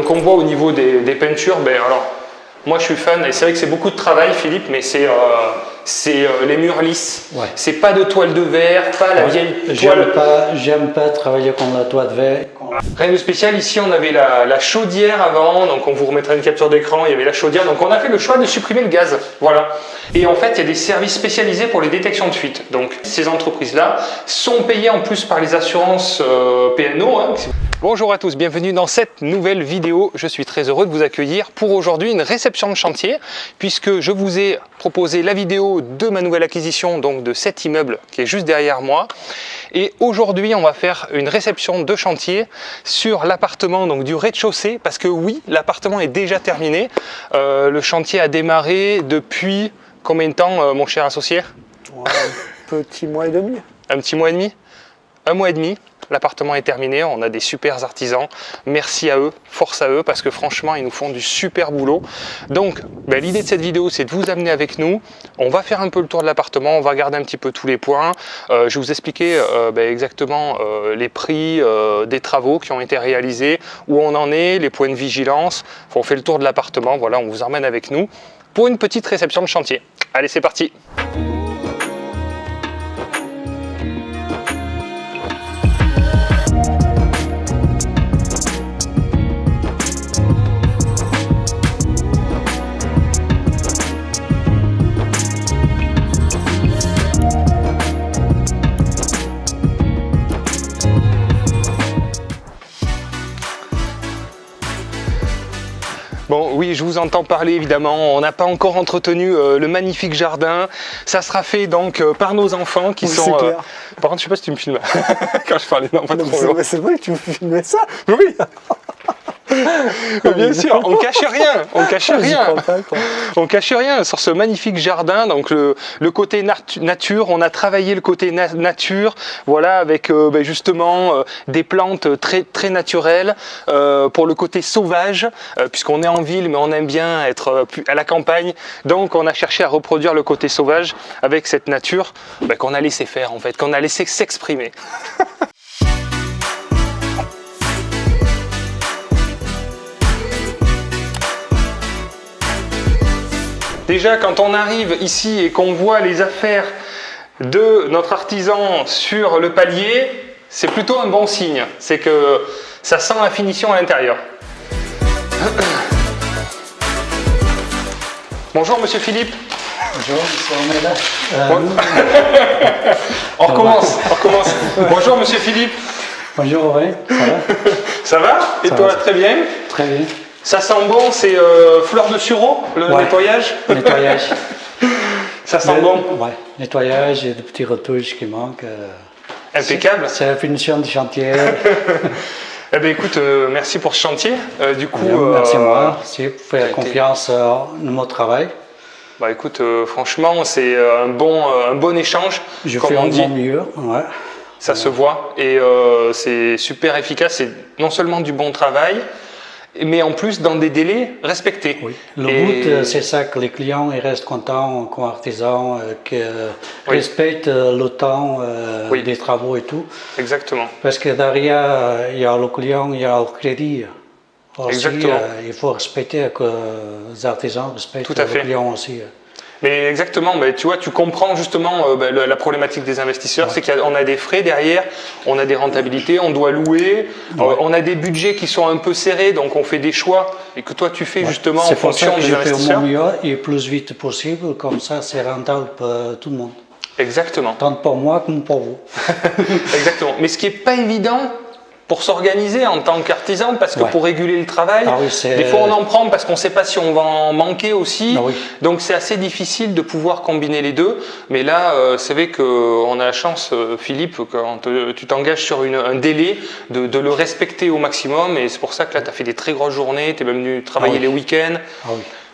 donc on voit au niveau des peintures, ben alors moi je suis fan et c'est vrai que c'est beaucoup de travail Philippe, mais c'est les murs lisses. Ouais. C'est pas de toile de verre, pas la vieille toile. J'aime pas travailler comme la toile de verre. Rien de spécial, ici on avait la chaudière avant, donc on vous remettra une capture d'écran, il y avait la chaudière, donc on a fait le choix de supprimer le gaz, voilà. Et en fait il y a des services spécialisés pour les détections de fuite, donc ces entreprises-là sont payées en plus par les assurances P&O. Hein. Bonjour à tous, bienvenue dans cette nouvelle vidéo, je suis très heureux de vous accueillir pour aujourd'hui une réception de chantier, puisque je vous ai proposé la vidéo de ma nouvelle acquisition, donc de cet immeuble qui est juste derrière moi. Et aujourd'hui, on va faire une réception de chantier sur l'appartement donc du rez-de-chaussée, parce que oui, l'appartement est déjà terminé. Le chantier a démarré depuis combien de temps, mon cher associé? Un petit mois et demi. Un petit mois et demi? Un mois et demi. L'appartement est terminé, on a des super artisans, merci à eux, force à eux, parce que franchement ils nous font du super boulot. Donc l'idée de cette vidéo c'est de vous amener avec nous, on va faire un peu le tour de l'appartement, on va regarder un petit peu tous les points, je vais vous expliquer exactement les prix des travaux qui ont été réalisés, où on en est, les points de vigilance, on fait le tour de l'appartement, voilà, on vous emmène avec nous pour une petite réception de chantier. Allez, c'est parti! Bon, oui, je vous entends parler évidemment, on n'a pas encore entretenu le magnifique jardin, ça sera fait donc par nos enfants qui sont... Clair. Par contre, je sais pas si tu me filmes quand je parlais, non, pas trop. C'est vrai que tu me filmais ça? Oui. Bien sûr, on cache rien, on cache rien, on cache rien sur ce magnifique jardin. Donc le côté nature, on a travaillé le côté nature, voilà, avec justement des plantes très naturelles. Pour le côté sauvage, puisqu'on est en ville, mais on aime bien être à la campagne, donc on a cherché à reproduire le côté sauvage avec cette nature qu'on a laissé faire en fait, qu'on a laissé s'exprimer. Déjà, quand on arrive ici et qu'on voit les affaires de notre artisan sur le palier, c'est plutôt un bon signe. C'est que ça sent la finition à l'intérieur. Bonjour, monsieur Philippe. Bonjour, on est là. On recommence. Bonjour, monsieur Philippe. Bonjour, Aurélien, ça va? Ça va? Et Ça toi, va. très bien? Très bien. Ça sent bon, c'est fleur de sureau, le nettoyage? Nettoyage. Ça sent bon? Ouais, nettoyage et des petits retouches qui manquent. Impeccable. C'est la finition du chantier. Eh bien, écoute, merci pour ce chantier. Du coup, merci moi, c'est pour faire confiance dans mon travail. Bah écoute, franchement, c'est un bon échange. Je comme fais on dit. mon mieux, ouais. Ça se voit et c'est super efficace. C'est non seulement du bon travail, mais en plus dans des délais respectés. Oui. Le but, c'est ça, que les clients ils restent contents, comme artisans, qu'ils respectent le temps des travaux et tout. Exactement. Parce que derrière, il y a le client, il y a le crédit. Aussi, Exactement. Il faut respecter que les artisans respectent Tout à fait. le client aussi. Mais exactement, tu vois, tu comprends justement la problématique des investisseurs, c'est qu'on a des frais derrière, on a des rentabilités, on doit louer, on a des budgets qui sont un peu serrés, donc on fait des choix et que toi tu fais justement en fonction des investisseurs. C'est pour ça que je fais mon mieux et le plus vite possible, comme ça c'est rentable pour tout le monde. Exactement. Tant pour moi comme pour vous. Exactement. Mais ce qui n'est pas évident pour s'organiser en tant qu'artisan, parce que pour réguler le travail, des fois on en prend parce qu'on ne sait pas si on va en manquer aussi, donc c'est assez difficile de pouvoir combiner les deux, mais là c'est vrai qu'on a la chance, Philippe, quand tu t'engages sur un délai, de le respecter au maximum, et c'est pour ça que là tu as fait des très grosses journées, tu es même venu travailler les week-ends.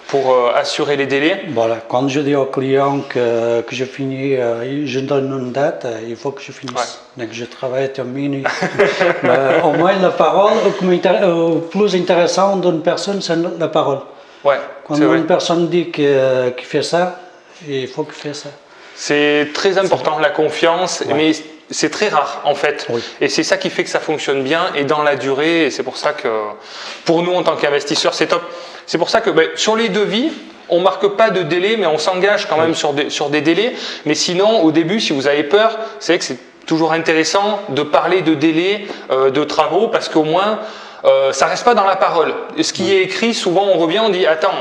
Pour assurer les délais. Voilà, quand je dis au client que je finis, je donne une date, il faut que je finisse. Donc je travaille, termine. Au moins la parole, le plus intéressant d'une personne, c'est la parole. Ouais, quand une personne dit qu'il fait ça, il faut qu'il fasse ça. C'est très important, la confiance, mais c'est très rare en fait. Oui. Et c'est ça qui fait que ça fonctionne bien et dans la durée. Et c'est pour ça que pour nous en tant qu'investisseurs, c'est top. C'est pour ça que sur les devis, on marque pas de délai, mais on s'engage quand même sur des délais. Mais sinon, au début, si vous avez peur, c'est vrai que c'est toujours intéressant de parler de délai de travaux parce qu'au moins ça reste pas dans la parole. Ce qui est écrit, souvent on revient, on dit attends,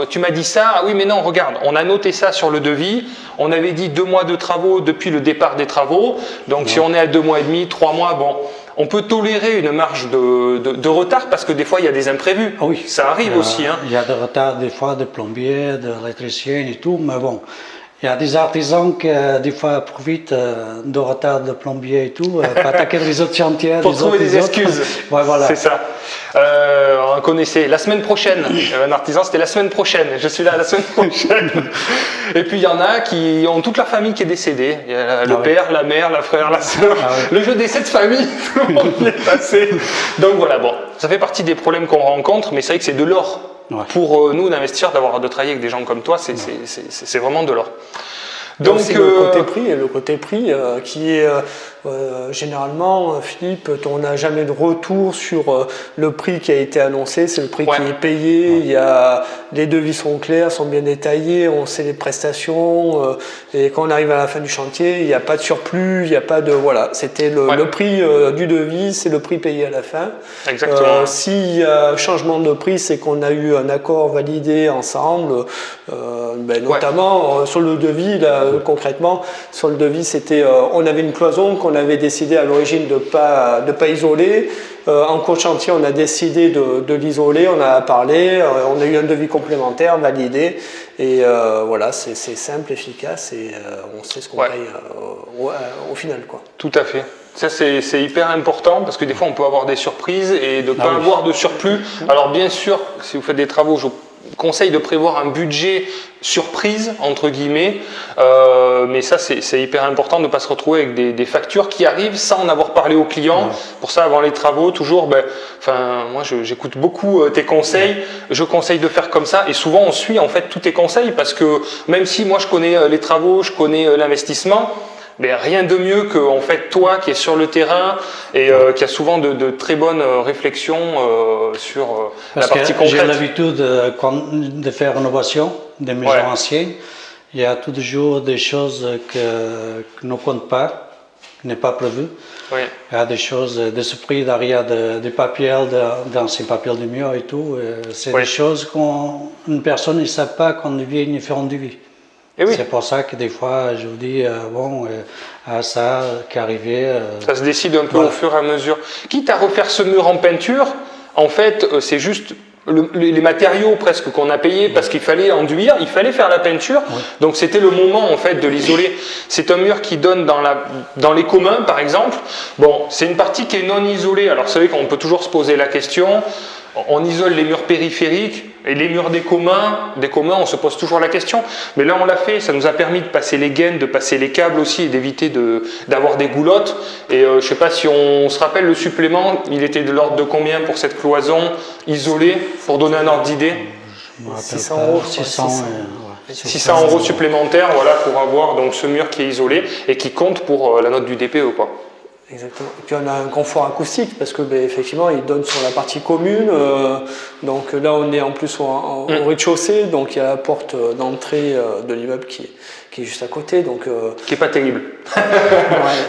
tu m'as dit ça, ah oui mais non, regarde, on a noté ça sur le devis, on avait dit 2 mois de travaux depuis le départ des travaux, donc si on est à 2 mois et demi, 3 mois, bon, on peut tolérer une marge de retard parce que des fois il y a des imprévus. Ah oui. Ça arrive aussi. Hein. Il y a des retards des fois de plombiers, d'électriciens et tout, mais bon. Il y a des artisans qui, des fois, profitent de retard de plombier et tout, pour attaquer les autres chantiers. Pour trouver des excuses. Ouais, voilà. C'est ça. On connaissait la semaine prochaine. Un artisan, c'était la semaine prochaine. Je suis là la semaine prochaine. Et puis, il y en a qui ont toute leur famille qui est décédée. Il y a le père, la mère, la frère, la sœur. Le jeu des 7 familles, tout le monde y est passé. Donc voilà, bon. Ça fait partie des problèmes qu'on rencontre, mais c'est vrai que c'est de l'or. Ouais. Pour nous, d'investisseurs, de travailler avec des gens comme toi, c'est vraiment de l'or. Donc, le côté prix qui est généralement, Philippe, on n'a jamais de retour sur le prix qui a été annoncé, c'est le prix qui est payé, il y a, les devis sont clairs, sont bien détaillés, on sait les prestations, et quand on arrive à la fin du chantier, il n'y a pas de surplus, il n'y a pas de... Voilà, c'était le prix du devis, c'est le prix payé à la fin. Exactement. S'il y a changement de prix, c'est qu'on a eu un accord validé ensemble, notamment sur le devis, là, concrètement, sur le devis, c'était, on avait une cloison qu'on avait décidé à l'origine de pas isoler. En cours de chantier, on a décidé de l'isoler, on a parlé, on a eu un devis complémentaire validé. Et voilà, c'est simple, efficace et on sait ce qu'on paye au final, quoi. Tout à fait. Ça, c'est hyper important parce que des fois, on peut avoir des surprises et de ne pas avoir de surplus. Alors, bien sûr, si vous faites des travaux, je conseille de prévoir un budget surprise, entre guillemets, mais ça c'est hyper important de ne pas se retrouver avec des factures qui arrivent sans en avoir parlé au client. Pour ça, avant les travaux, toujours, moi j'écoute beaucoup tes conseils, je conseille de faire comme ça et souvent on suit en fait tous tes conseils parce que même si moi je connais les travaux, je connais l'investissement, mais rien de mieux que en fait, toi qui es sur le terrain et qui a souvent de très bonnes réflexions sur la partie concrète. J'ai l'habitude de faire rénovation des maisons anciennes. Il y a toujours des choses que ne compte pas, qui n'est pas prévu. Oui. Il y a des choses, des surprises derrière des papiers, d'anciens papiers de mur et tout. C'est des choses qu'une personne ne sait pas quand il vient faire un devis. C'est pour ça que des fois, je vous dis, ça qui est arrivé. Ça se décide un peu au fur et à mesure. Quitte à refaire ce mur en peinture, en fait, c'est juste les matériaux presque qu'on a payés parce qu'il fallait enduire, il fallait faire la peinture. Donc c'était le moment en fait de l'isoler. C'est un mur qui donne dans les communs, par exemple. Bon, c'est une partie qui est non isolée. Alors c'est vrai qu'on peut toujours se poser la question. On isole les murs périphériques et les murs des communs, on se pose toujours la question. Mais là, on l'a fait, ça nous a permis de passer les gaines, de passer les câbles aussi et d'éviter d'avoir des goulottes. Et je ne sais pas si on se rappelle le supplément, il était de l'ordre de combien pour cette cloison isolée, pour donner un ordre d'idée? 600 euros. 600 euros supplémentaires, voilà, pour avoir donc ce mur qui est isolé et qui compte pour la note du DPE, quoi. Exactement. Et puis on a un confort acoustique parce que effectivement il donne sur la partie commune. Donc là on est en plus au rez-de-chaussée, donc il y a la porte d'entrée de l'immeuble qui est juste à côté. Donc, qui n'est pas terrible.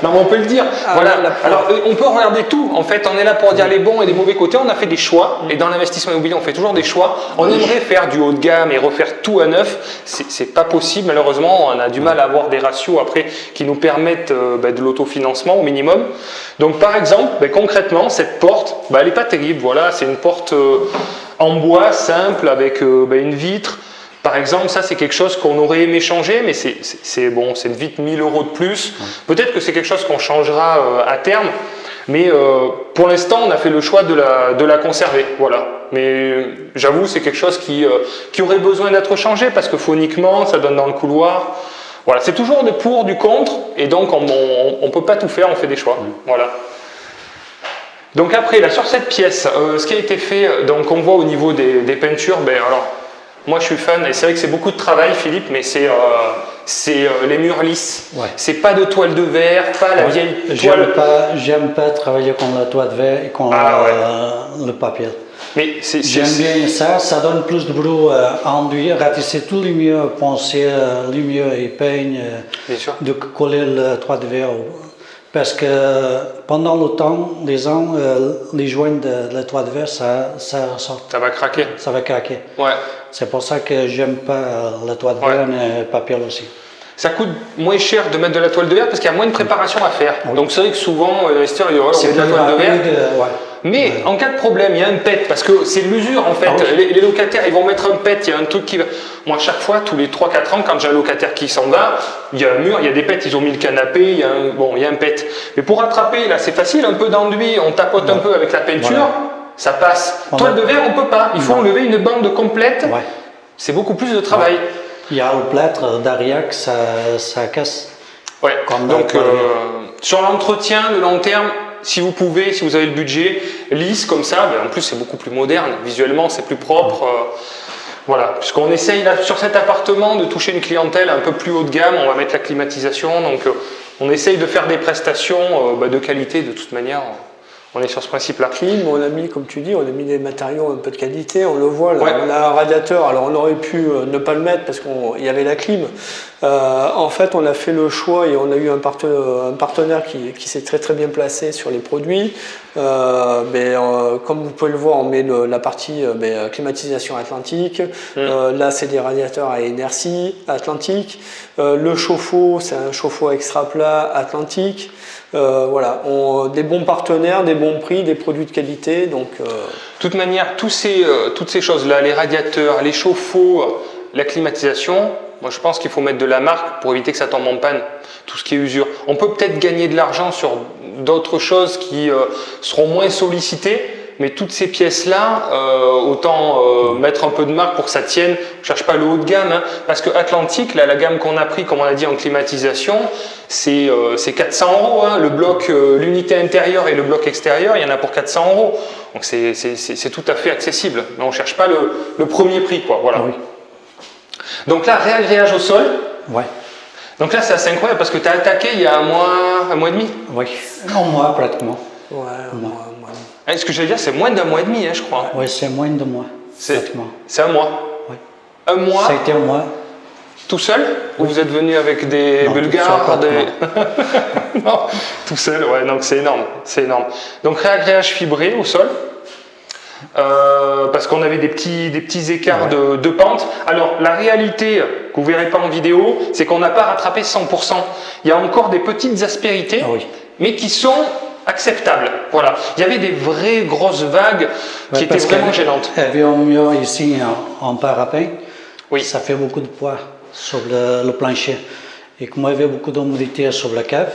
Non mais on peut le dire. Alors on peut regarder tout. En fait on est là pour dire les bons et les mauvais côtés. On a fait des choix et dans l'investissement immobilier on fait toujours des choix. On aimerait faire du haut de gamme et refaire tout à neuf. C'est pas possible malheureusement. On a du mal à avoir des ratios après qui nous permettent de l'autofinancement au minimum. Donc par exemple, concrètement, cette porte, elle n'est pas terrible. Voilà, c'est une porte en bois simple avec une vitre. Par exemple, ça c'est quelque chose qu'on aurait aimé changer, mais c'est une vitre 1000 euros de plus. Peut-être que c'est quelque chose qu'on changera à terme, mais pour l'instant, on a fait le choix de la conserver. Voilà. Mais j'avoue, c'est quelque chose qui aurait besoin d'être changé parce que phoniquement, ça donne dans le couloir. Voilà, c'est toujours du pour, du contre, et donc on ne peut pas tout faire, on fait des choix. Voilà. Donc après, là, sur cette pièce, ce qui a été fait, donc on voit au niveau des peintures, alors Moi, je suis fan, et c'est vrai que c'est beaucoup de travail, Philippe, mais c'est les murs lisses. Ouais. C'est pas de toile de verre, pas la vieille toile. J'aime pas travailler comme la toile de verre et comme le papier. Mais j'aime bien ça, ça donne plus de boulot à enduire, ratisser tous les murs, poncer les murs et peindre, de coller la toile de verre. Parce que pendant le temps, les joints de la toile de verre, ça ressort. Ça va craquer. Ça va craquer. Ouais. C'est pour ça que j'aime pas la toile de verre, mais le papier aussi. Ça coûte moins cher de mettre de la toile de verre parce qu'il y a moins de préparation à faire. Oui. Donc c'est vrai que souvent, l'investisseur, il dit, on met de la toile de verre. Mais en cas de problème, il y a un PET, parce que c'est l'usure en fait. Les locataires, ils vont mettre un PET, il y a un truc qui va. Moi, chaque fois, tous les 3-4 ans, quand j'ai un locataire qui s'en va, il y a un mur, il y a des PET, ils ont mis le canapé, il y a un PET. Mais pour rattraper, là, c'est facile, un peu d'enduit, on tapote un peu avec la peinture, ça passe. Toile de verre, on peut pas. Il faut enlever une bande complète. Ouais. C'est beaucoup plus de travail. Il y a le plâtre derrière que ça casse. Ouais. Donc, sur l'entretien, le long terme, si vous pouvez, si vous avez le budget, lisse comme ça, mais en plus c'est beaucoup plus moderne, visuellement c'est plus propre. Voilà, puisqu'on essaye là, sur cet appartement de toucher une clientèle un peu plus haut de gamme, on va mettre la climatisation, donc on essaye de faire des prestations de qualité de toute manière. On est sur ce principe-là. Clim, on a mis, comme tu dis, on a mis des matériaux un peu de qualité, on le voit là, on a un radiateur, alors on aurait pu ne pas le mettre parce qu'il y avait la clim. En fait, on a fait le choix et on a eu un partenaire qui s'est très très bien placé sur les produits. Comme vous pouvez le voir, on met la partie climatisation atlantique. Là, c'est des radiateurs à inertie atlantique. Le chauffe-eau, c'est un chauffe-eau extra plat atlantique. Voilà, des bons partenaires, des bons prix, des produits de qualité. Donc, de toute manière, toutes ces choses-là, les radiateurs, les chauffe-eau, la climatisation, moi je pense qu'il faut mettre de la marque pour éviter que ça tombe en panne, tout ce qui est usure. On peut peut-être gagner de l'argent sur d'autres choses qui seront moins sollicitées, mais toutes ces pièces-là, autant mettre un peu de marque pour que ça tienne. Je ne cherche pas le haut de gamme, hein, parce que Atlantique, là, la gamme qu'on a pris, comme on a dit en climatisation, c'est 400 €. Hein, le bloc, l'unité intérieure et le bloc extérieur, il y en a pour 400 €. Donc c'est tout à fait accessible. Mais on ne cherche pas le premier prix, quoi. Voilà. Oui. Donc là, réagréage au sol. Ouais. Donc là, c'est assez incroyable parce que tu as attaqué il y a un mois et demi. Oui, un mois pratiquement. Ouais, un mois. Ce que je veux dire, c'est moins d'un mois et demi, hein, je crois. Oui, c'est moins de mois. C'est un mois. Oui. Un mois. Ça a été un mois. Tout seul? Ou vous êtes venu avec des Bulgares? Non, tout seul, ouais, donc c'est énorme. C'est énorme. Donc réagréage fibré au sol. Parce qu'on avait des petits écarts de pente. Alors la réalité que vous ne verrez pas en vidéo, c'est qu'on n'a pas rattrapé 100%. Il y a encore des petites aspérités, mais qui sont acceptables. Voilà. Il y avait des vraies grosses vagues qui étaient vraiment gênantes. Il y avait un mur ici en parapet. Oui. Ça fait beaucoup de poids sur le plancher. Et comme il y avait beaucoup d'humidité sur la cave,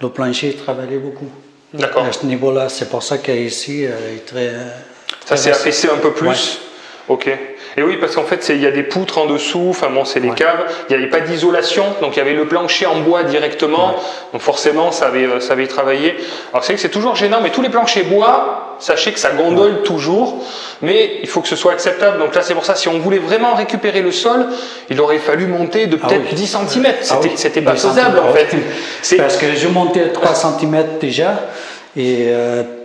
le plancher travaillait beaucoup. D'accord. À ce niveau-là, c'est pour ça qu'ici, il est très... Ça s'est affaissé un peu plus. Ok. Et oui, parce qu'en fait, il y a des poutres en dessous, enfin bon, c'est des caves, il n'y avait pas d'isolation, donc il y avait le plancher en bois directement, donc forcément, ça avait travaillé. Alors c'est vrai que c'est toujours gênant, mais tous les planchers bois, sachez que ça gondole toujours, mais il faut que ce soit acceptable. Donc là, c'est pour ça, si on voulait vraiment récupérer le sol, il aurait fallu monter de peut-être 10 cm. C'était pas faisable, en fait. Parce que je montais 3 cm déjà, et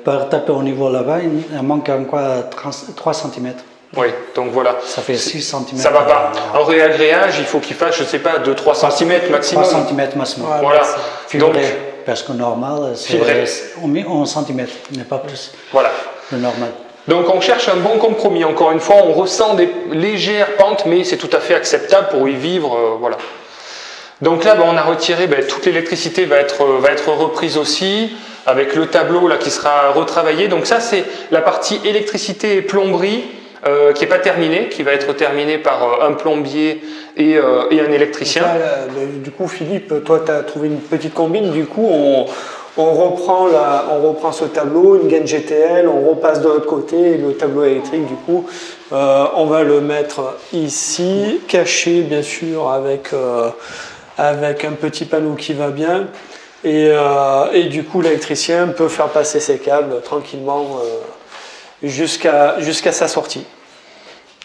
par taper au niveau là-bas, il manque encore 3 cm. Oui, donc voilà. Ça fait 6 cm. Ça va pas. En réagréage, il faut qu'il fasse, je sais pas, 2-3 cm maximum. 3 cm maximum. Voilà. Fibré, donc, parce que normal, on met 11 cm, mais pas plus. Voilà. Le normal. Donc on cherche un bon compromis. Encore une fois, on ressent des légères pentes, mais c'est tout à fait acceptable pour y vivre. Voilà. Donc là, on a retiré, toute l'électricité va être reprise aussi, avec le tableau là qui sera retravaillé. Donc ça, c'est la partie électricité et plomberie. Qui n'est pas terminé, qui va être terminé par un plombier et un électricien. Du coup, Philippe, toi, tu as trouvé une petite combine. Du coup, on reprend ce tableau, une gaine GTL, on repasse de l'autre côté, le tableau électrique, du coup, on va le mettre ici, caché, bien sûr, avec un petit panneau qui va bien. Et du coup, l'électricien peut faire passer ses câbles tranquillement jusqu'à sa sortie.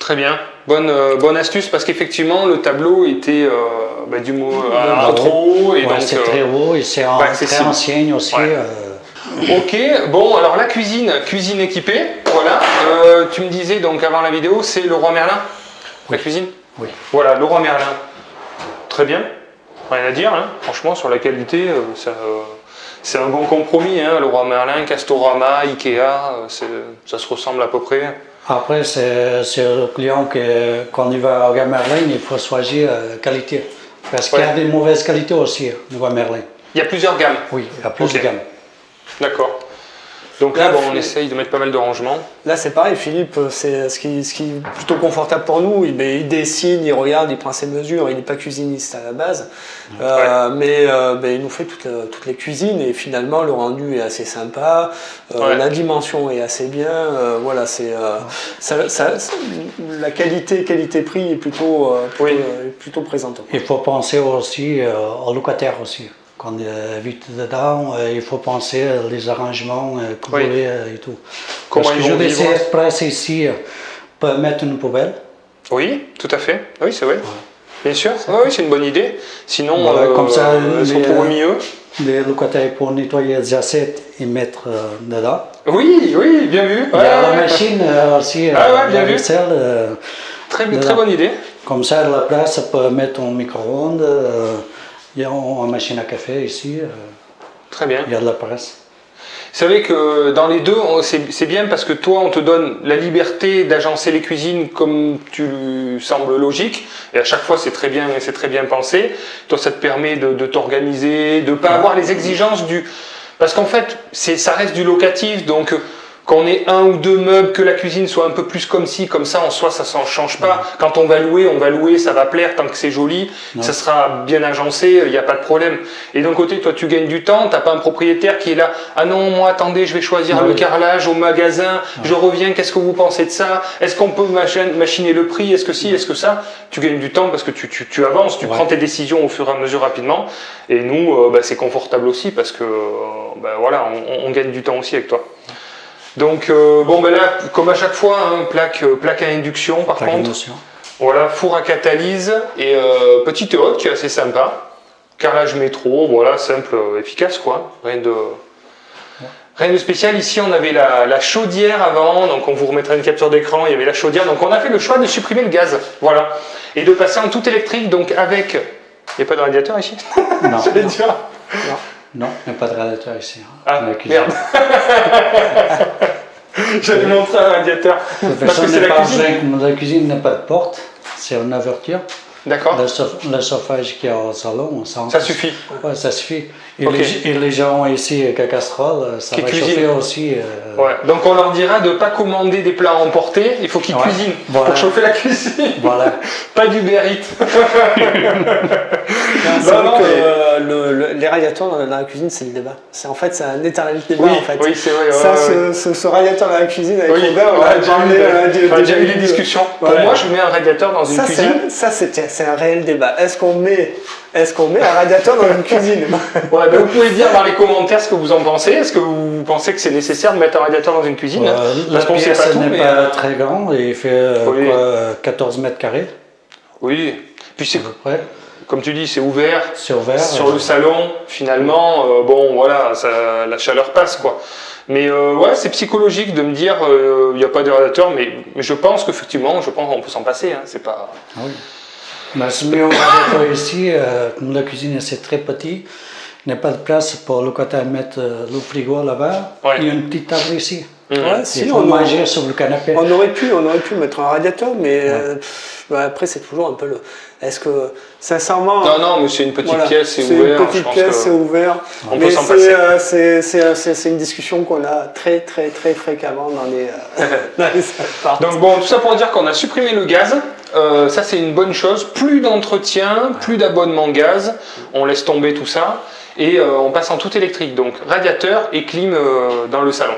Très bien. Bonne astuce parce qu'effectivement le tableau était du mot trop haut et ouais, donc c'est très haut et c'est très ancien aussi. Ouais. Ok, bon alors la cuisine équipée, voilà. Tu me disais donc avant la vidéo, c'est Leroy Merlin, la cuisine. Oui. Voilà, Leroy Merlin. Très bien. Rien à dire, hein. Franchement sur la qualité, c'est un bon compromis. Hein. Leroy Merlin, Castorama, Ikea, ça se ressemble à peu près. Après, c'est le client que quand il va au Leroy Merlin, il faut choisir qualité. Parce qu'il y a des mauvaises qualités aussi, Leroy Merlin. Il y a plusieurs gammes. Oui, il y a plus de gammes. D'accord. Donc là, on essaye de mettre pas mal de rangements. Là, c'est pareil, Philippe, c'est ce qui est plutôt confortable pour nous. Il dessine, il regarde, il prend ses mesures. Il n'est pas cuisiniste à la base, mais il nous fait toutes les cuisines et finalement le rendu est assez sympa. La dimension est assez bien. Voilà, la qualité-prix est plutôt présente. Il faut penser aussi aux locataires aussi. Quand il habite dedans, il faut penser les arrangements coulés et tout. Parce que je laissais express ici pour mettre une poubelle. Oui, tout à fait. Oui, c'est vrai. Ouais. Bien sûr. Oui, c'est une bonne idée. Sinon, comme ça, ils sont pour mieux. Les locataires pour nettoyer les assiettes et mettre dedans. Oui, bien vu. Il y a la machine aussi, bien vu. Vaisselle. Très bonne idée. Comme ça, à la place, ça peut mettre un micro-ondes. Il y a une machine à café ici. Très bien. Il y a de la presse. C'est vrai que dans les deux, c'est bien parce que toi, on te donne la liberté d'agencer les cuisines comme tu semble logique. Et à chaque fois, c'est très bien pensé. Toi, ça te permet de t'organiser, de ne pas avoir les exigences du... Parce qu'en fait, ça reste du locatif, donc... Qu'on ait un ou deux meubles, que la cuisine soit un peu plus comme ci, comme ça, en soi, ça ne change pas. Quand on va louer, ça va plaire tant que c'est joli, ça sera bien agencé, il n'y a pas de problème. Et d'un côté, toi, tu gagnes du temps, tu n'as pas un propriétaire qui est là, ah non, moi, attendez, je vais choisir le carrelage au magasin, je reviens, qu'est-ce que vous pensez de ça? Est-ce qu'on peut machiner le prix? Est-ce que si, est-ce que ça? Tu gagnes du temps parce que tu avances, tu prends tes décisions au fur et à mesure rapidement. Et nous, c'est confortable aussi parce que, on gagne du temps aussi avec toi. Donc là, comme à chaque fois, plaque à induction par contre. Voilà, four à catalyse et petite hotte qui est assez sympa. Carrelage métro, voilà, simple, efficace quoi. Rien de spécial. Ici, on avait la chaudière avant, donc on vous remettra une capture d'écran. Il y avait la chaudière, donc on a fait le choix de supprimer le gaz, voilà, et de passer en tout électrique, donc avec. Il n'y a pas de radiateur ici? Non. J'allais dire. Non, il n'y a pas de radiateur ici. Ah, merde. J'allais montrer un radiateur. Parce que c'est la cuisine. La cuisine n'a pas de porte, c'est une ouverture. D'accord. Le chauffage qu'il y a au salon, ça suffit. Ouais, ça suffit. Et les gens ici, avec la casserole, ça va chauffer aussi. Ouais. Donc on leur dira de ne pas commander des plats à emporter, il faut qu'ils cuisinent pour chauffer la cuisine. Voilà. Pas du Berit. Les radiateurs dans la cuisine, c'est le débat. C'est un éternel débat en fait. Oui, c'est vrai. Ce radiateur dans la cuisine avec Robert, on a déjà eu des discussions. Pour moi, je mets un radiateur dans une cuisine. C'est un réel débat. Est-ce qu'on met un radiateur dans une cuisine? Vous pouvez dire dans les commentaires ce que vous en pensez. Est-ce que vous pensez que c'est nécessaire de mettre un radiateur dans une cuisine? Parce qu'on sait pas tout, n'est pas très grand, il fait 14 mètres carrés. Oui, puis c'est comme tu dis, c'est ouvert. C'est ouvert. Sur le salon, finalement, la chaleur passe quoi. Mais c'est psychologique de me dire il n'y a pas de radiateur, mais je pense qu'effectivement, on peut s'en passer. Hein, c'est pas. Ah oui. Mais ce mieux radiateur ici, comme la cuisine c'est très petit, il n'y a pas de place pour le locataire mettre le frigo là-bas. Il y a une petite table ici. Il faut manger sur le canapé. On aurait pu mettre un radiateur, mais après c'est toujours un peu le. Est-ce que sincèrement. Non, mais c'est une petite pièce, c'est ouvert. C'est une petite pièce, c'est ouvert. On peut s'en passer. C'est une discussion qu'on a très très très fréquemment dans les salles. Donc tout ça pour dire qu'on a supprimé le gaz. Ça c'est une bonne chose. Plus d'entretien, plus d'abonnement gaz. On laisse tomber tout ça et on passe en tout électrique. Donc radiateur et clim dans le salon.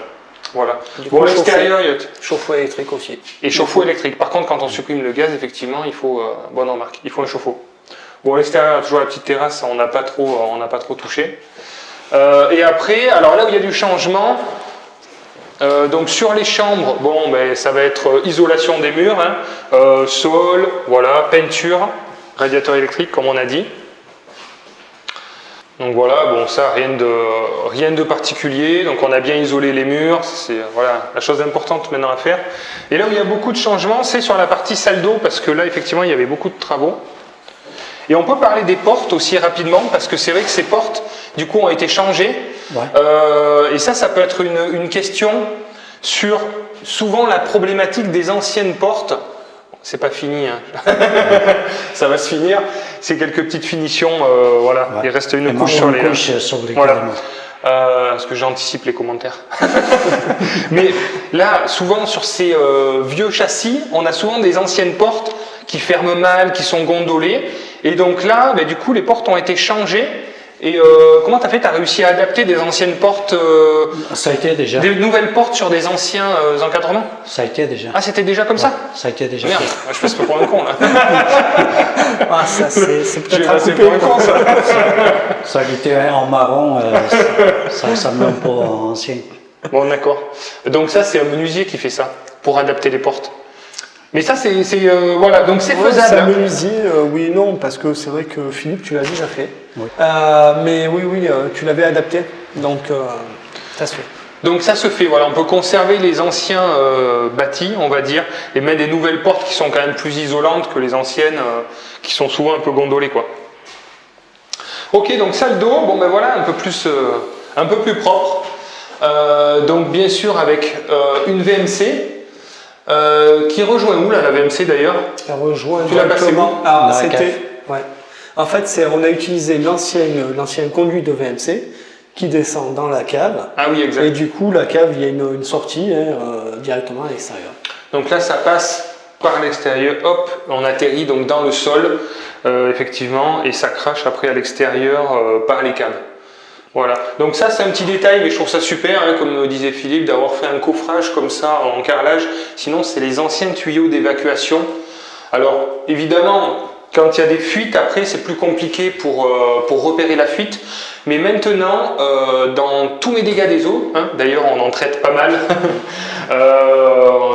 Voilà. Bon, l'extérieur, chauffe-eau électrique aussi. Et chauffe-eau électrique. Par contre, quand on supprime le gaz, effectivement, il faut, bonne remarque, il faut un chauffe-eau. Bon, l'extérieur, toujours la petite terrasse, on n'a pas trop touché. Et après, alors là où il y a du changement, Donc sur les chambres, bon, ben, ça va être isolation des murs, hein, sol, voilà, peinture, radiateur électrique comme on a dit. Donc voilà, bon ça rien de particulier, donc on a bien isolé les murs, c'est voilà, la chose importante maintenant à faire. Et là où il y a beaucoup de changements, c'est sur la partie salle d'eau, parce que là effectivement il y avait beaucoup de travaux. Et on peut parler des portes aussi rapidement, parce que c'est vrai que ces portes du coup ont été changées. Ouais. Et ça peut être une question sur souvent la problématique des anciennes portes. C'est pas fini, hein. Ça va se finir. C'est quelques petites finitions, voilà. Ouais. Il reste une couche sur les. Voilà. Parce que j'anticipe les commentaires. Mais là, souvent sur ces vieux châssis, on a souvent des anciennes portes qui ferment mal, qui sont gondolées. Et donc là, du coup, les portes ont été changées. Et comment tu as fait? Tu as réussi à adapter des anciennes portes, ça a été déjà. Des nouvelles portes sur des anciens encadrements? Ça a été déjà. Ah, c'était déjà comme ça? Ça a été déjà. Merde, je passe pas pour un con là. Ah, ça c'est peut-être un peu un con ça. Ça a été en marron, ça ressemble un peu ancien. Bon, d'accord. Donc ça, c'est un menuisier qui fait ça, pour adapter les portes. Mais ça, c'est voilà, donc c'est faisable. C'est un menuisier, oui et non, parce que c'est vrai que Philippe, tu l'as déjà fait. Oui. Mais oui, tu l'avais adapté, donc ça se fait. Donc ça se fait, voilà, on peut conserver les anciens bâtis, on va dire, et mettre des nouvelles portes qui sont quand même plus isolantes que les anciennes, qui sont souvent un peu gondolées, quoi. Ok, donc salle d'eau, bon ben voilà, un peu plus propre. Donc bien sûr avec une VMC. Qui rejoint où là, la VMC d'ailleurs? Elle rejoint tu l'as passé où? Ah, c'était. Ouais. En fait, on a utilisé l'ancienne conduite de VMC qui descend dans la cave. Ah oui, exact. Et du coup, la cave, il y a une sortie directement à l'extérieur. Donc là, ça passe par l'extérieur, hop, on atterrit donc dans le sol, effectivement, et ça crache après à l'extérieur par les caves. Voilà, donc ça c'est un petit détail, mais je trouve ça super, hein, comme disait Philippe, d'avoir fait un coffrage comme ça en carrelage. Sinon, c'est les anciens tuyaux d'évacuation. Alors, évidemment, quand il y a des fuites, après, c'est plus compliqué pour repérer la fuite. Mais maintenant, dans tous mes dégâts des eaux, hein, d'ailleurs, on en traite pas mal.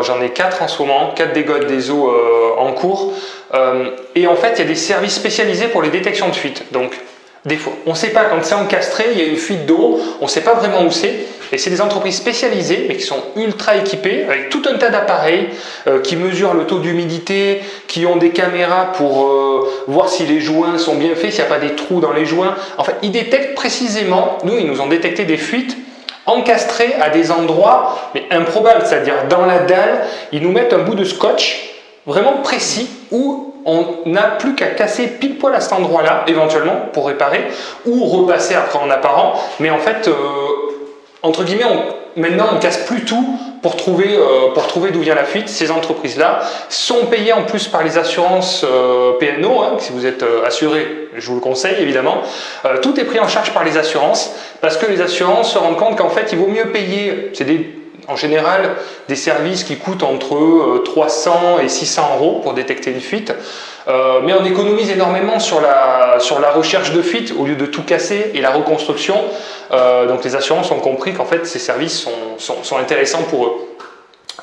J'en ai 4 en ce moment, 4 dégâts des eaux en cours. Et en fait, il y a des services spécialisés pour les détections de fuite. Donc, des fois, on ne sait pas, quand c'est encastré, il y a une fuite d'eau, on ne sait pas vraiment où c'est. Et c'est des entreprises spécialisées, mais qui sont ultra équipées, avec tout un tas d'appareils qui mesurent le taux d'humidité, qui ont des caméras pour voir si les joints sont bien faits, s'il n'y a pas des trous dans les joints. En fait, ils détectent précisément, nous, ils nous ont détecté des fuites encastrées à des endroits mais improbables, c'est-à-dire dans la dalle, ils nous mettent un bout de scotch vraiment précis où on n'a plus qu'à casser pile poil à cet endroit-là, éventuellement, pour réparer, ou repasser après en apparent. Mais en fait, entre guillemets, maintenant, on ne casse plus tout pour trouver d'où vient la fuite. Ces entreprises-là sont payées en plus par les assurances P&O, hein, si vous êtes assuré, je vous le conseille évidemment. Tout est pris en charge par les assurances, parce que les assurances se rendent compte qu'en fait, il vaut mieux payer, en général, des services qui coûtent entre 300 et 600 euros pour détecter une fuite. Mais on économise énormément sur la recherche de fuite au lieu de tout casser et la reconstruction. Donc les assurances ont compris qu'en fait ces services sont intéressants pour eux.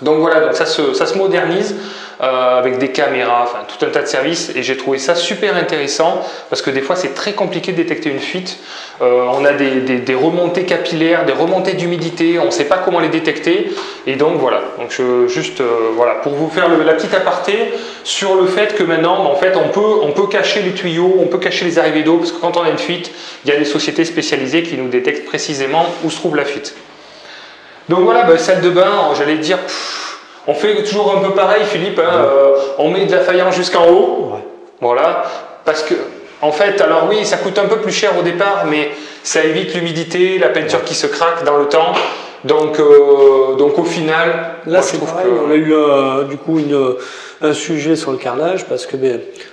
Donc voilà, donc ça se modernise avec des caméras, enfin tout un tas de services, et j'ai trouvé ça super intéressant parce que des fois c'est très compliqué de détecter une fuite. On a des remontées capillaires, des remontées d'humidité, on ne sait pas comment les détecter, et donc voilà. Donc voilà, pour vous faire la petite aparté sur le fait que maintenant en fait on peut cacher les tuyaux, on peut cacher les arrivées d'eau, parce que quand on a une fuite, il y a des sociétés spécialisées qui nous détectent précisément où se trouve la fuite. Donc voilà, salle de bain, j'allais dire, on fait toujours un peu pareil, Philippe, hein, on met de la faïence jusqu'en haut, voilà, parce que, en fait, alors oui, ça coûte un peu plus cher au départ, mais ça évite l'humidité, la peinture qui se craque dans le temps, donc au final... Là, c'est pareil, on a eu du coup un sujet sur le carrelage, parce que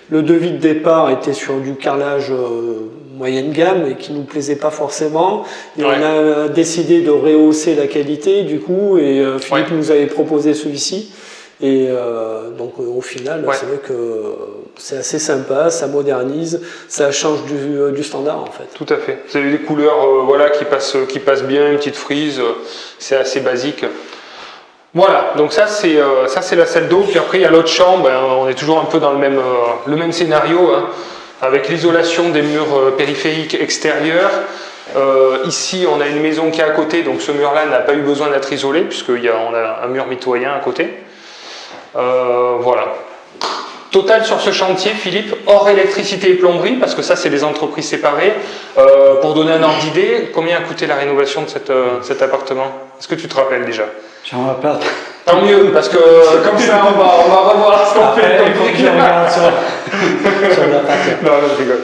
le devis de départ était sur du carrelage moyenne gamme et qui ne nous plaisait pas forcément, et on a décidé de rehausser la qualité du coup, et Philippe nous avait proposé celui-ci, et donc au final c'est vrai que c'est assez sympa, ça modernise, ça change du standard en fait. Tout à fait, vous avez des couleurs qui passent bien, une petite frise, c'est assez basique. Voilà, donc ça c'est la salle d'eau, puis après il y a l'autre chambre, on est toujours un peu dans le même scénario, hein, avec l'isolation des murs périphériques extérieurs. Ici on a une maison qui est à côté, donc ce mur-là n'a pas eu besoin d'être isolé, puisqu'on a un mur mitoyen à côté. Voilà. Total sur ce chantier, Philippe, hors électricité et plomberie, parce que ça c'est des entreprises séparées. Pour donner un ordre d'idée, combien a coûté la rénovation de cet appartement? Est-ce que tu te rappelles déjà? Je me rappelle. Tant mieux, parce que comme ça on va revoir ce qu'on fait. Il faut que je regarde sur la partie. Non, je rigole.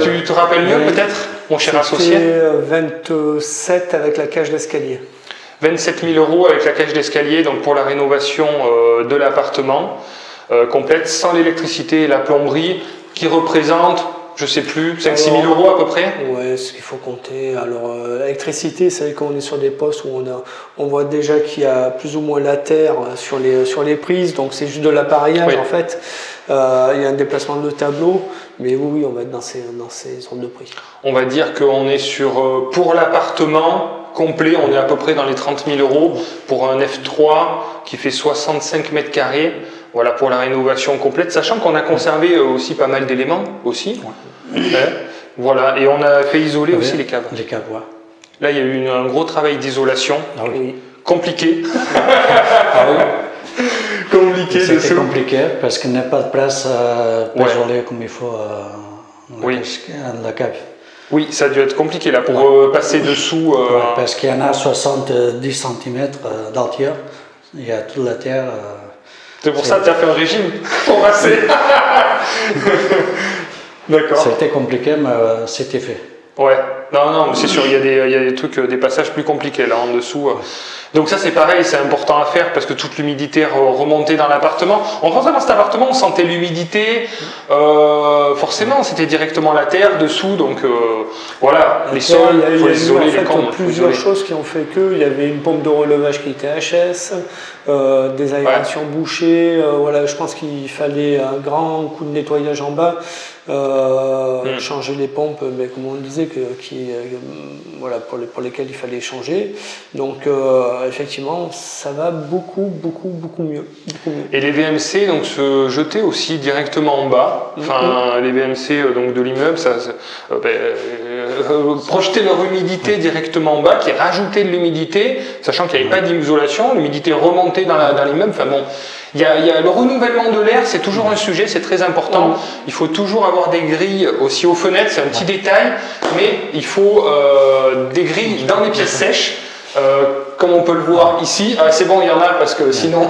Tu te rappelles mieux peut-être, mon cher associé? C'était 27 avec la cage d'escalier. 27 000 € avec la cage d'escalier, donc pour la rénovation de l'appartement complète, sans l'électricité et la plomberie, qui représente, je sais plus, 5-6 000 € à peu près. Ouais, ce qu'il faut compter. Alors, l'électricité, c'est vrai qu'on est sur des postes où on voit déjà qu'il y a plus ou moins la terre sur les prises, donc c'est juste de l'appareillage en fait. Il y a un déplacement de tableau, mais oui, on va être dans ces zones de prix. On va dire qu'on est sur, pour l'appartement complet, on est à peu près dans les 30 000 € pour un F3 qui fait 65 mètres carrés. Voilà pour la rénovation complète, sachant qu'on a conservé aussi pas mal d'éléments aussi. Ouais. Voilà, et on a fait isoler aussi les caves. Les caves, ouais. Là, il y a eu un gros travail d'isolation. Ah oui. Compliqué. Ah oui. Compliqué dessous. C'était compliqué parce qu'il n'y a pas de place pour isoler comme il faut la cave. Oui, ça a dû être compliqué là pour passer dessous. Parce qu'il y en a 70 cm d'altière. Il y a toute la terre. C'est pour ça que tu as fait un régime pour passer. D'accord. C'était compliqué, mais c'était fait. Ouais, non, c'est sûr, il y a des trucs, des passages plus compliqués là en dessous. Donc ça c'est pareil, c'est important à faire parce que toute l'humidité remontait dans l'appartement. On rentrait dans cet appartement, on sentait l'humidité, forcément c'était directement la terre dessous, donc voilà, les sols, il faut les isoler, les camps. Il y a plusieurs choses qui ont fait que, il y avait une pompe de relevage qui était HS, des aérations bouchées, voilà, je pense qu'il fallait un grand coup de nettoyage en bas. Changer les pompes, mais comme on disait, voilà, pour lesquelles il fallait changer. Donc effectivement, ça va beaucoup mieux. Et les VMC donc se jetaient aussi directement en bas. Enfin, les VMC donc de l'immeuble, projetaient leur humidité directement en bas, qui rajoutait de l'humidité, sachant qu'il n'y avait pas d'isolation, l'humidité remontait dans l'immeuble. Enfin bon. Il y a le renouvellement de l'air, c'est toujours un sujet, c'est très important. Il faut toujours avoir des grilles aussi aux fenêtres, c'est un petit détail, mais il faut des grilles dans les pièces sèches, comme on peut le voir ici. Ah, c'est bon, il y en a parce que sinon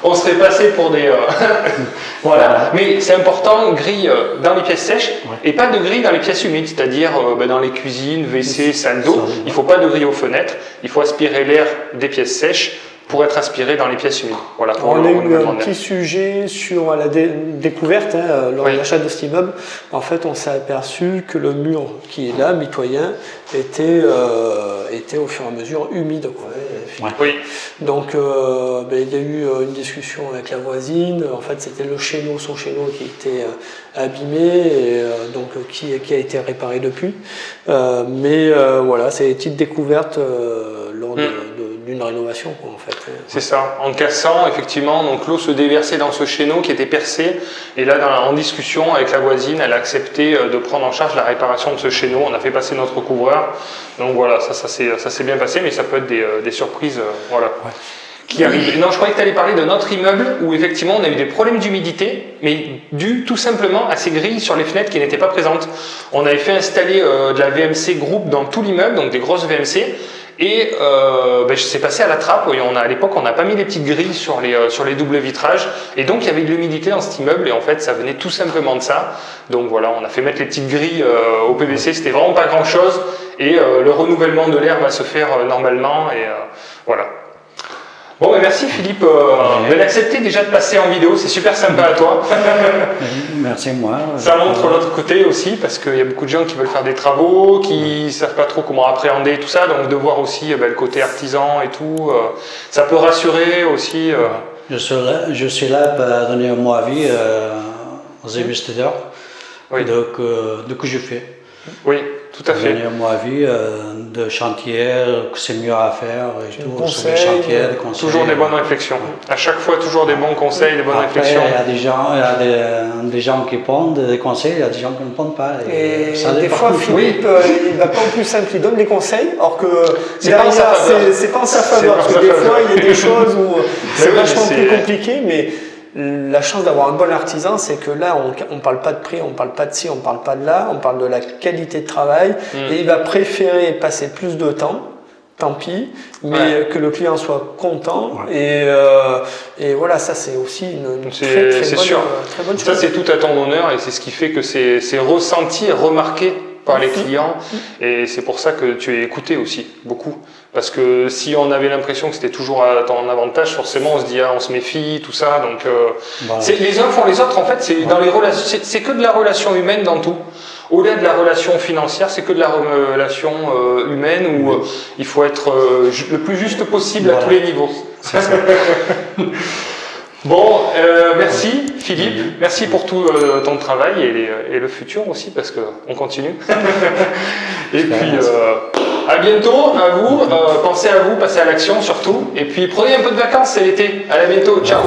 on serait passé pour des... voilà, mais c'est important, grille dans les pièces sèches et pas de grille dans les pièces humides, c'est-à-dire dans les cuisines, WC, salle d'eau. Il ne faut pas de grille aux fenêtres, il faut aspirer l'air des pièces sèches pour être aspiré dans les pièces humides. Voilà, on a eu un petit sujet sur la découverte lors de l'achat de cet immeuble. En fait, on s'est aperçu que le mur qui est là, mitoyen, était au fur et à mesure humide. Quoi. Oui. Donc, il y a eu une discussion avec la voisine. En fait, c'était son chéneau qui était abîmé, et, donc qui a été réparé depuis. Voilà, c'est une petite découverte lors d'une rénovation, quoi, en fait. C'est ça, en cassant, effectivement, donc l'eau se déversait dans ce chéneau qui était percé, et là, en discussion avec la voisine, elle a accepté de prendre en charge la réparation de ce chéneau. On a fait passer notre couvreur, donc voilà, ça s'est bien passé, mais ça peut être des surprises, voilà. Ouais. Qui arrive. Non, je croyais que tu allais parler d'un autre immeuble où effectivement on a eu des problèmes d'humidité, mais dû tout simplement à ces grilles sur les fenêtres qui n'étaient pas présentes. On avait fait installer de la VMC groupe dans tout l'immeuble, donc des grosses VMC, et c'est passé à la trappe. À l'époque, on n'a pas mis les petites grilles sur les doubles vitrages, et donc il y avait de l'humidité dans cet immeuble, et en fait ça venait tout simplement de ça. Donc voilà, on a fait mettre les petites grilles au PVC, c'était vraiment pas grand chose, et le renouvellement de l'air va se faire normalement, et voilà. Bon, merci Philippe d'accepter déjà de passer en vidéo, c'est super sympa à toi. Merci moi. Ça montre l'autre côté aussi, parce qu'il y a beaucoup de gens qui veulent faire des travaux, qui ne savent pas trop comment appréhender tout ça, donc de voir aussi le côté artisan et tout, ça peut rassurer aussi. Je suis là pour donner mon avis aux investisseurs de ce que je fais. Oui, tout à fait. Donner mon avis de chantier, que c'est mieux à faire et tout. Conseils, sur les chantiers, des conseils. Toujours des bonnes réflexions. À chaque fois, toujours des bons conseils, des bonnes Après, réflexions. il y a des gens qui pondent des conseils, il y a des gens qui ne pondent pas. Et ça des dépend. fois, Philippe, il ne va pas au plus simple, il donne des conseils, alors que C'est pas en sa faveur. c'est pas en sa faveur, parce que des fois, il y a des choses où c'est vachement plus compliqué, mais la chance d'avoir un bon artisan, c'est que là, on ne parle pas de prix, on ne parle pas de ci, on ne parle pas de là, on parle de la qualité de travail, et il va préférer passer plus de temps, tant pis, mais que le client soit content, et voilà, ça c'est aussi une très bonne chose. Ça c'est tout à ton honneur, et c'est ce qui fait que c'est ressenti et remarqué par les clients, et c'est pour ça que tu es écouté aussi, beaucoup. Parce que si on avait l'impression que c'était toujours à ton avantage, forcément on se dit on se méfie, tout ça. Donc les uns font les autres. En fait, c'est dans les relations, c'est que de la relation humaine dans tout. Au-delà de la relation financière, c'est que de la relation humaine où il faut être le plus juste possible à tous les niveaux. Bon, merci Philippe, merci pour tout ton travail et le futur aussi, parce qu'on continue. Et puis à bientôt, à vous, pensez à vous, passez à l'action surtout, et puis prenez un peu de vacances, c'est l'été. À bientôt, ciao.